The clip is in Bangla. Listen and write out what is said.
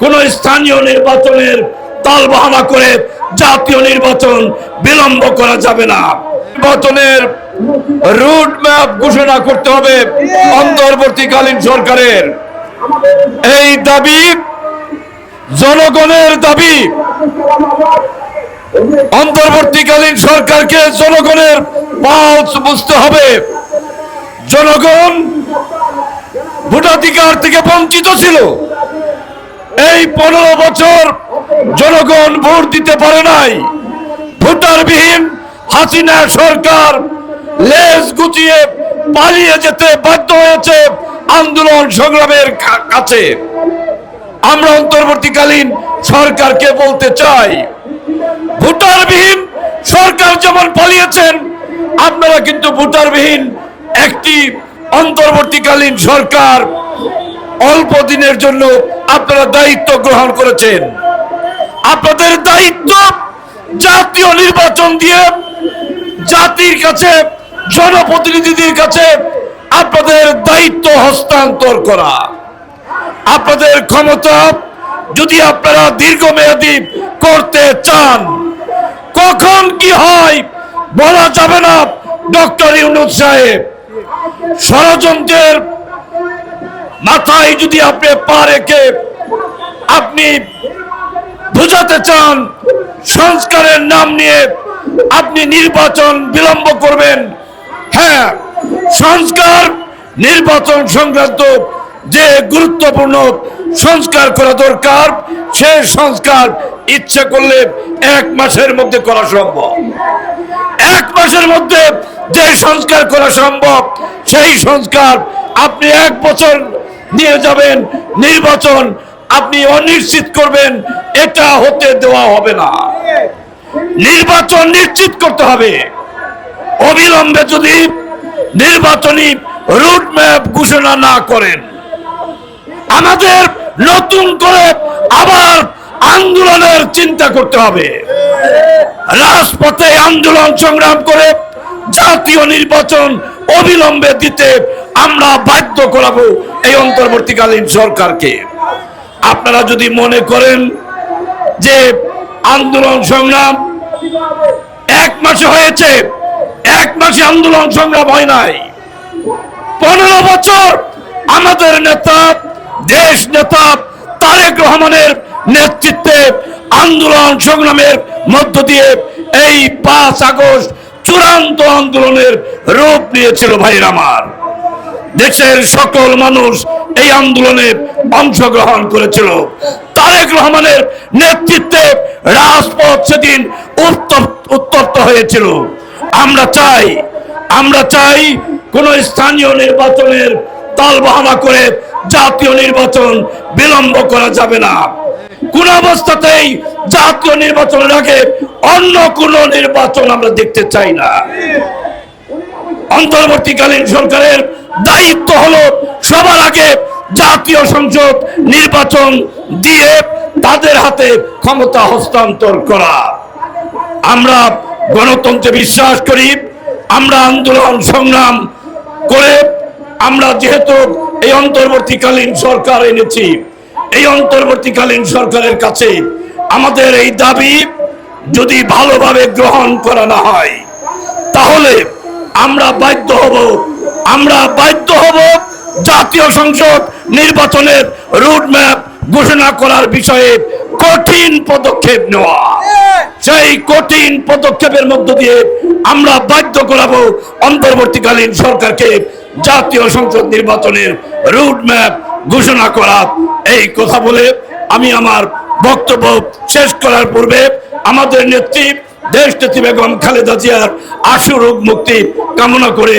কোন স্থানীয় নির্বাচনের তালবাহানা করে জাতীয় নির্বাচন বিলম্ব করা যাবে না। নির্বাচনের রুট ম্যাপ ঘোষণা করতে হবে অন্তর্বর্তীকালীন সরকারের। এই দাবি জনগণের দাবি। অন্তর্বর্তীকালীন সরকারকে জনগণের পালস বুঝতে হবে। জনগণ ভোটাধিকার থেকে বঞ্চিত ছিল। এই 15 বছর জনগণ ভোট দিতে পারে নাই। ভোটারবিহীন হাসিনা সরকার লেজ গুটিয়ে পালিয়ে যেতে বাধ্য হয়েছে আন্দোলন সংগ্রামের কাছে। আমরা অন্তর্বর্তীকালীন সরকারকে বলতে চাই, ভোটারবিহীন সরকার যেমন পালিয়েছেন, আপনারা কিন্তু ভোটারবিহীন একটি অন্তর্বর্তীকালীন সরকার অল্প দিনের জন্য আপনারা দায়িত্ব গ্রহণ করেছেন। আপনাদের দায়িত্ব জাতীয় নির্বাচন দিয়ে জাতির কাছে, জনপ্রতিনিধিদের কাছে আপনাদের দায়িত্ব হস্তান্তর করা। আপনাদের ক্ষমতা যদি আপনারা দীর্ঘমেয়াদী করতে চান, কখন কি হয় বলা যাবে না। ডক্টর ইউনূস সাহেব ষড়যন্ত্রের মাথায় যদি আপনি পা রেখে আপনি বুঝাতে চান সংস্কারের নাম নিয়ে আপনি নির্বাচন বিলম্ব করবেন, হ্যাঁ, সংস্কার নির্বাচন সংক্রান্ত যে গুরুত্বপূর্ণ সংস্কার করা দরকার, সে সংস্কার ইচ্ছে করলে 1 মাসের মধ্যে করা সম্ভব। 1 মাসের মধ্যে যে সংস্কার করা সম্ভব, সেই সংস্কার আপনি 1 বছর নিয়ে যাবেন। নির্বাচন আপনি অনিশ্চিত করবেন, এটা হতে দেওয়া হবে না। নির্বাচন নিশ্চিত করতে হবে। অবিলম্বে যদি নির্বাচনী রুট ম্যাপ ঘোষণা না করেন, আমাদের নতুন করে আবার আন্দোলনের চিন্তা করতে হবে। রাজপথে আন্দোলন সংগ্রাম করে জাতীয় নির্বাচন অবিলম্বে দিতে আমরা বাধ্য করাবো এই অন্তর্বর্তীকালীন সরকারকে। আপনারা যদি মনে করেন যে আন্দোলন সংগ্রাম 1 মাসে হয়েছে, 1 মাসে আন্দোলন সংগ্রাম হয় নাই। 15 বছর আমাদের নেতা, দেশ নেতা তারেক রহমানের নেতৃত্বে আন্দোলন সংগ্রামের মধ্য দিয়ে এই 5 আগস্ট চূড়ান্ত আন্দোলনের রূপ নিয়েছিল। ভাইরা আমার, দেশের সকল মানুষ এই আন্দোলনে অংশগ্রহণ করেছিল। তারেক রহমানের নেতৃত্বে রাজপথ সেদিন উত্তপ্ত হয়েছিল। আমরা চাই কোন স্থানীয় নির্বাচনের তালবাহানা করে জাতীয় নির্বাচন বিলম্ব করা যাবে না। কোন অবস্থাতেই জাতীয় নির্বাচনের আগে অন্য কোন নির্বাচন আমরা দেখতে চাই না। অন্তর্বর্তীকালীন সরকারের দায়িত্ব হলো সবার আগে জাতীয় সংসদ নির্বাচন দিয়ে তাদের হাতে ক্ষমতা হস্তান্তর করা। আমরা গণতন্ত্রে বিশ্বাস করি। আমরা আন্দোলন সংগ্রাম করে আমরা যেহেতু এই অন্তর্বর্তীকালীন সরকার এনেছি, এই অন্তর্বর্তীকালীন সরকারের কাছে আমাদের এই দাবি যদি ভালোভাবে গ্রহণ করা না হয়, তাহলে আমরা বাধ্য হব জাতীয় সংসদ নির্বাচনের রুট ম্যাপ ঘোষণা করার বিষয়ে কঠিন পদক্ষেপ নেওয়া। সেই কঠিন পদক্ষেপের মধ্য দিয়ে আমরা বাধ্য করাবো অন্তর্বর্তীকালীন সরকারকে জাতীয় সংসদ নির্বাচনের রুট ম্যাপ ঘোষণা করা। এই কথা বলে আমি আমার বক্তব্য শেষ করার পূর্বে আমাদের নেত্রী দেশনেত্রী বেগম খালেদা জিয়ার আশু রোগ মুক্তি কামনা করে